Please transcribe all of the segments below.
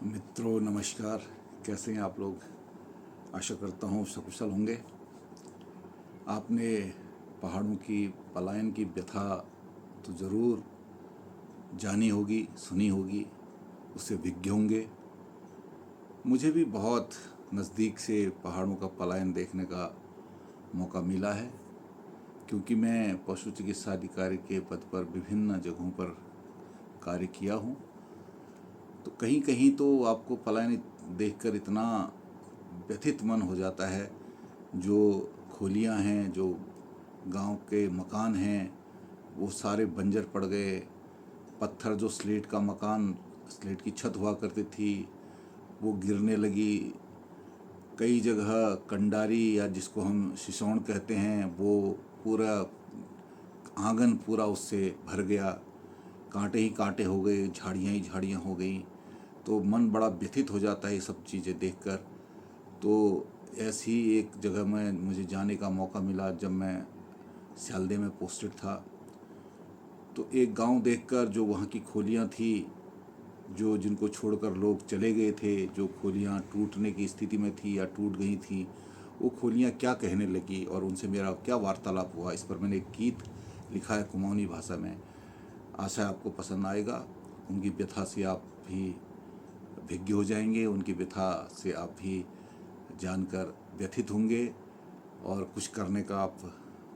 मित्रों नमस्कार। कैसे हैं आप लोग? आशा करता हूँ सकुशल होंगे। आपने पहाड़ों की पलायन की व्यथा तो ज़रूर जानी होगी, सुनी होगी, उससे विज्ञ होंगे। मुझे भी बहुत नज़दीक से पहाड़ों का पलायन देखने का मौका मिला है, क्योंकि मैं पशु चिकित्सा अधिकारी के पद पर विभिन्न जगहों पर कार्य किया हूँ। तो कहीं कहीं तो आपको पलायन देखकर इतना व्यथित मन हो जाता है। जो खोलियाँ हैं, जो गांव के मकान हैं, वो सारे बंजर पड़ गए। पत्थर, जो स्लेट का मकान, स्लेट की छत हुआ करती थी, वो गिरने लगी। कई जगह कंडारी, या जिसको हम सिसौन कहते हैं, वो पूरा आंगन पूरा उससे भर गया। कांटे ही कांटे हो गए, झाड़ियाँ ही झाड़ियाँ हो गई। तो मन बड़ा व्यथित हो जाता है ये सब चीज़ें देखकर। तो ऐसी एक जगह में मुझे जाने का मौका मिला जब मैं सियालदे में पोस्टेड था। तो एक गांव देखकर, जो वहाँ की खोलियाँ थी, जो जिनको छोड़कर लोग चले गए थे, जो खोलियाँ टूटने की स्थिति में थी या टूट गई थी, वो खोलियाँ क्या कहने लगी और उनसे मेरा क्या वार्तालाप हुआ, इस पर मैंने एक गीत लिखा है कुमाऊनी भाषा में। आशा है आपको पसंद आएगा। उनकी व्यथा से आप भी विज्ञ हो जाएंगे, उनकी व्यथा से आप भी जानकर व्यथित होंगे और कुछ करने का आप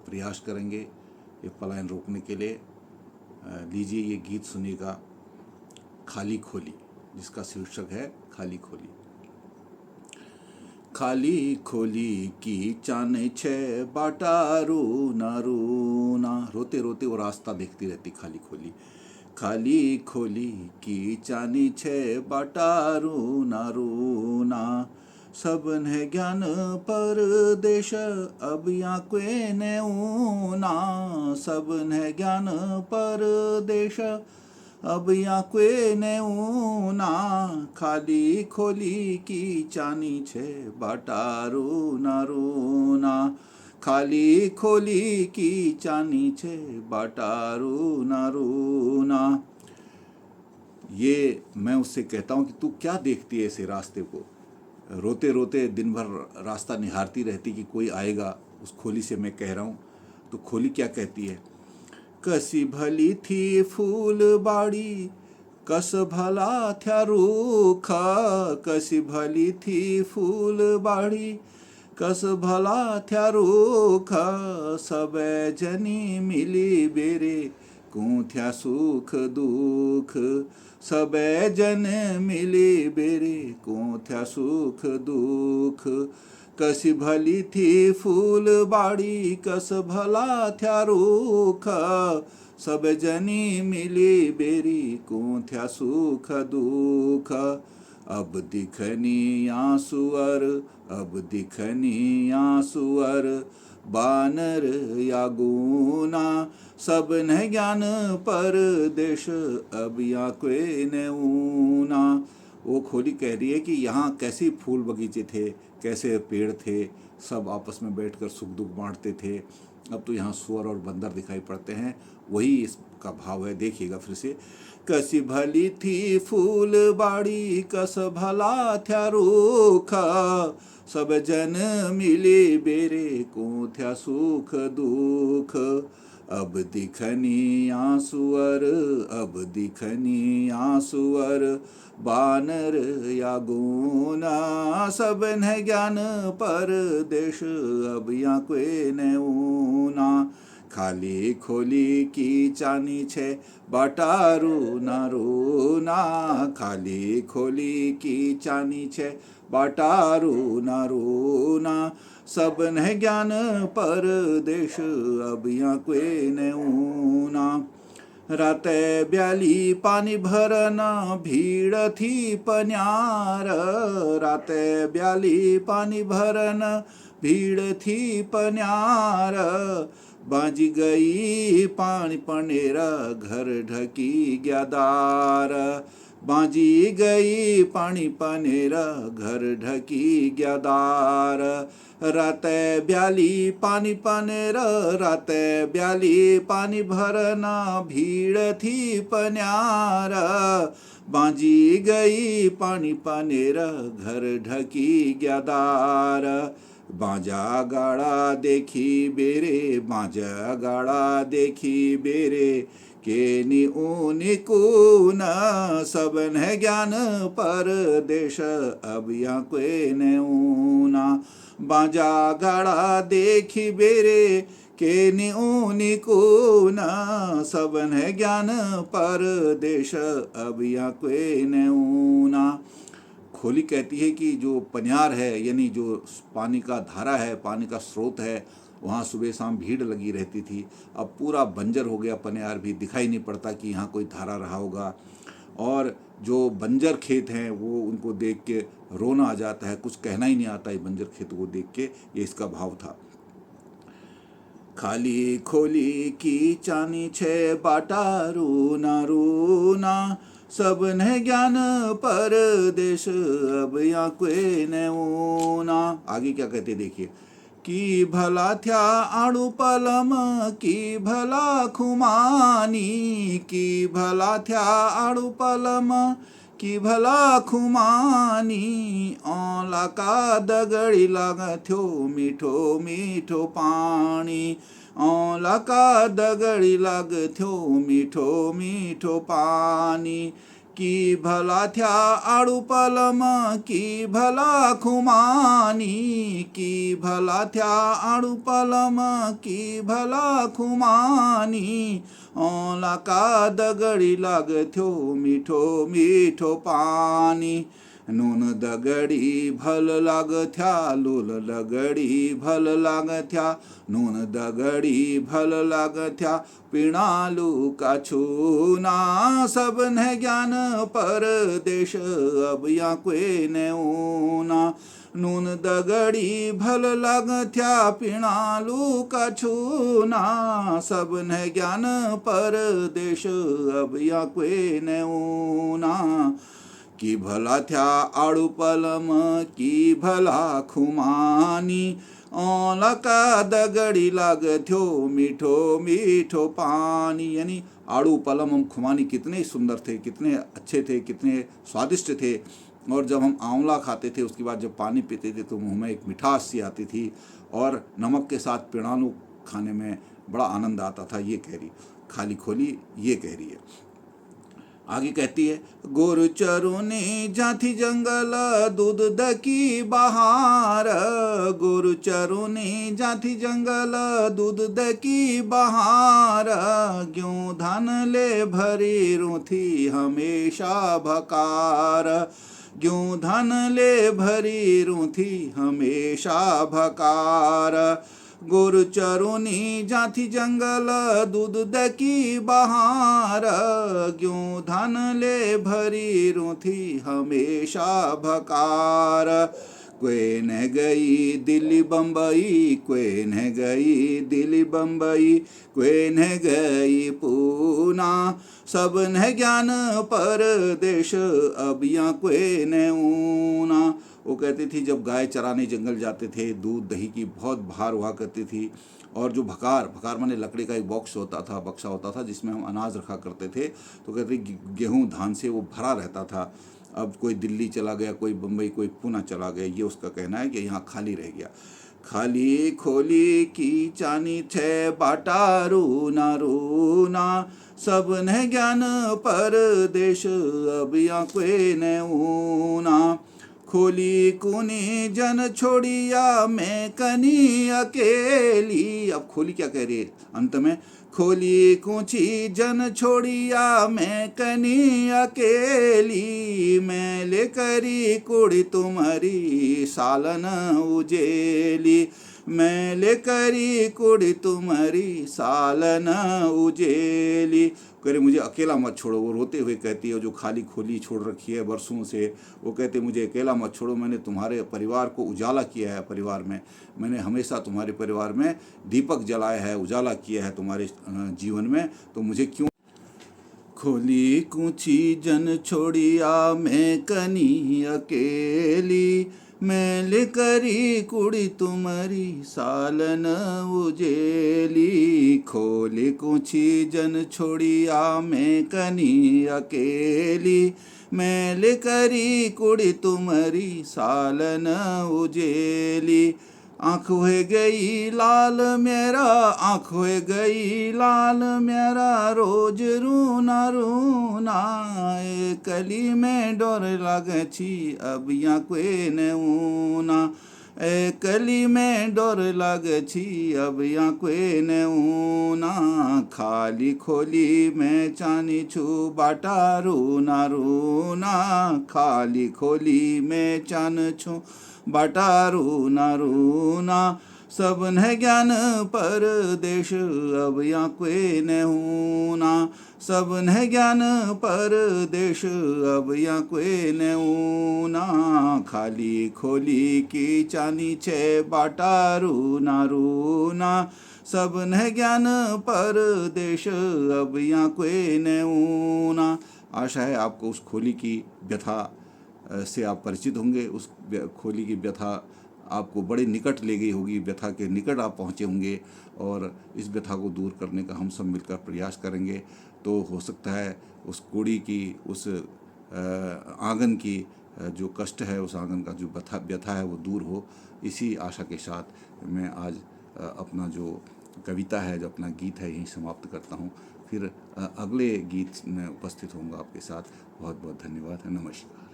प्रयास करेंगे ये पलायन रोकने के लिए। लीजिए ये गीत सुनिएगा, खाली खोली, जिसका शीर्षक है खाली खोली। खाली खोली की चाने छे बाटा रूना रूना, रोते रोते वो रास्ता देखती रहती खाली खोली। खाली खोली की चानी छे बाटा रूना रूना, सबन है ज्ञान परदेश अब या क्वे ने ऊना, सबन है ज्ञान परदेश अब या क्वे ने ऊना, खाली खोली की चानी छे बाटा रूना रूना, खाली खोली की चानी छे बाटा रूना रूना। ये मैं उससे कहता हूँ कि तू क्या देखती है ऐसे रास्ते को? रोते रोते दिन भर रास्ता निहारती रहती कि कोई आएगा। उस खोली से मैं कह रहा हूँ। तो खोली क्या कहती है? कसी भली थी फूल बाड़ी, कस भला थया रूखा, कसी भली थी फूल बाड़ी, कस भला थया रूखा, सबे जनी मिली बेरे कूं थया सुख दुख, सबे जन मिली बेरे कूं थया सुख दुख। कसी भली थी फूल बाड़ी, कस भला थया रूख, सब जनी मिली बेरी कूं थया सुख दुख। अब दिखनी आंसुअर, अब दिखनी आंसुअर, बानर या गूना, सब न ज्ञान परदेश अब या कोई न ऊना। वो खोली कह रही है कि यहाँ कैसे फूल बगीचे थे, कैसे पेड़ थे, सब आपस में बैठकर सुख दुख बांटते थे। अब तो यहाँ सुअर और बंदर दिखाई पड़ते हैं। वही इसका भाव है, देखिएगा फिर से। कसी भली थी फूल बाड़ी, कस भला थया रूखा, सब जन मिले बेरे को थया सुख दुख। अब दिखनी आंसुअर, अब दिखनी आंसुअर, बानर या गूना, सब न ज्ञान परदेश अब या कोई न ऊना। खाली खोली की चानी छे बाटा रूना रूना, खाली खोली की चानी छे बाटा रूना रूना, सब न ज्ञान परदेश अब या कोई न ऊना। राते ब्याली पानी भरना भीड़ थी पन्यार, राते ब्याली पानी भरना भीड़ थी पन्यार, बाजी गई पानी पनेरा घर ढकी ग्यादार, बाजी गई पानी पनेरा घर ढकी ग्यादार। राते ब्याली पानी पनेरा, राते ब्याली पानी भरना भीड़ थी पन्यार, बाजी गई पानी पानेर घर ढकी ग्यादार बाजा गाड़ा देखी बेरे बाजा गाड़ा देखी बेरे के नि ऊनि कून सबन है ज्ञान परदेश अब यहाँ कोई न ऊना बाजा गाड़ा देखी बेरे के नि ऊनि कून सबन है ज्ञान परदेश अब यहाँ कोई न ऊना। खोली कहती है कि जो पनियार है यानी जो पानी का धारा है, पानी का स्रोत है, वहाँ सुबह शाम भीड़ लगी रहती थी। अब पूरा बंजर हो गया पनियार भी, दिखाई नहीं पड़ता कि यहाँ कोई धारा रहा होगा। और जो बंजर खेत हैं वो उनको देख के रोना आ जाता है, कुछ कहना ही नहीं आता है बंजर खेत को देख के, ये इसका भाव था। खाली खोली की चानी छे बाटा रूना रूना सबन है ज्ञान परदेश अब यहाँ कोई न ऊना। आगे क्या कहते देखिए कि भला थया आड़ू पलम की भला खुमानी की भला थया आड़ू पलम की भला खुमानी औला का दगड़ी लाग थो मीठो मीठो पानी औला का दगड़ी लाग थो मीठो मीठो पानी की भला थया आड़ू पलम की भला खुमानी की भला थया आड़ू पलम की भला खुमानी औला का दगड़ी लाग थो मीठो मीठो पानी नून दगड़ी भल लाग थया लूल दगड़ी भल लाग थया नून दगड़ी भल लाग थया पीणालू का छूना सबन है ज्ञान परदेश अब यहाँ कोई न ऊना नून दगड़ी भल लाग थया पीणालू का छूना सबन है ज्ञान परदेश अब यहाँ कोई न ऊना की भला थया आड़ू पलम की भला खुमानी औला का दगड़ी लाग थो मीठो मीठो पानी। यानी आड़ू पलम और खुमानी कितने सुंदर थे, कितने अच्छे थे, कितने स्वादिष्ट थे। और जब हम आंवला खाते थे उसके बाद जब पानी पीते थे तो मुँह में एक मिठास सी आती थी और नमक के साथ पिणालू खाने में बड़ा आनंद आता था। ये कह रही खाली खोली, ये कह रही है। आगे कहती है गोरु चरुनी जाथी जंगल दूध दकी बहार गोरु चरुनी जाथी जंगल दूध दकी बहार ग्यों धान ले भरी रूथी हमेशा भकार ग्यों धान ले भरी रूथी हमेशा भकार गोरु चरुनी जाथी जंगल दूध दकी बहार ग्यों धान ले भरी रूथी हमेशा भकार कोई न गई दिल्ली बम्बई कोई न गई दिल्ली बम्बई कोई न गई पूना सब न ज्ञान परदेश अब यहाँ कोई न ऊना। वो कहती थी जब गाय चराने जंगल जाते थे दूध दही की बहुत बहार हुआ करती थी और जो भकार माने लकड़ी का एक बॉक्स होता था, बक्सा होता था जिसमें हम अनाज रखा करते थे। तो कहते गेहूँ धान से वो भरा रहता था। अब कोई दिल्ली चला गया, कोई बम्बई, कोई पूना चला गया, ये उसका कहना है कि यहाँ खाली रह गया। खाली खोली की चानी छे बाटा रूना रूना सब न ज्ञान परदेश अब यहाँ कोई न ऊना। खोली कुनी जन छोड़िया मैं कनी अकेली। अब खोली क्या कह रही है अंत में, खोली कुची जन छोड़िया मैं कनी अकेली मैं ले करी कुड़ी तुम्हारी सालन उजेली मैं ले करी कुड़ी तुम्हारी सालन उजेली। करे मुझे अकेला मत छोड़ो। वो रोते हुए कहती है जो खाली खोली छोड़ रखी है वर्षों से, वो कहते मुझे अकेला मत छोड़ो, मैंने तुम्हारे परिवार को उजाला किया है, परिवार में मैंने हमेशा तुम्हारे परिवार में दीपक जलाया है, उजाला किया है तुम्हारे जीवन में, तो मुझे क्यों। खोली कुची जन छोड़िया मैं कनी अकेली मैले करी कुड़ी तुमरी सालन उजेली, खोले कुछी जन छोड़ी आ मैं कनी अकेली। मैले करी कुड़ी तुमरी सालन उजेली, आँख हो गई लाल मेरा, आँख हो गई लाल मेरा, रोज रूना रूना। ए कली में डोर लागे छी अब यहाँ कोई न ऊना, ए कली में डोर लागे छी अब यहाँ कोई न ऊना। खाली खोली में चानी छू बाटा रूना रूना, खाली खोली में चान छू बाटा रूना रूना। सबन है ज्ञान परदेश अब यहाँ कोई न होना, सबन है ज्ञान परदेश अब यहाँ कोई न होना। खाली खोली की चानी छे बाटा रूना रूना, सबन है ज्ञान परदेश अब यहाँ कोई न होना। आशा है आपको उस खोली की व्यथा से आप परिचित होंगे, उस खोली की व्यथा आपको बड़े निकट ले गई होगी, व्यथा के निकट आप पहुँचे होंगे और इस व्यथा को दूर करने का हम सब मिलकर प्रयास करेंगे तो हो सकता है उस कोड़ी की, उस आंगन की जो कष्ट है, उस आंगन का जो व्यथा है वो दूर हो। इसी आशा के साथ मैं आज अपना जो कविता है, जो अपना गीत है, यहीं समाप्त करता हूँ। फिर अगले गीत में उपस्थित होऊंगा आपके साथ। बहुत बहुत धन्यवाद। नमस्कार।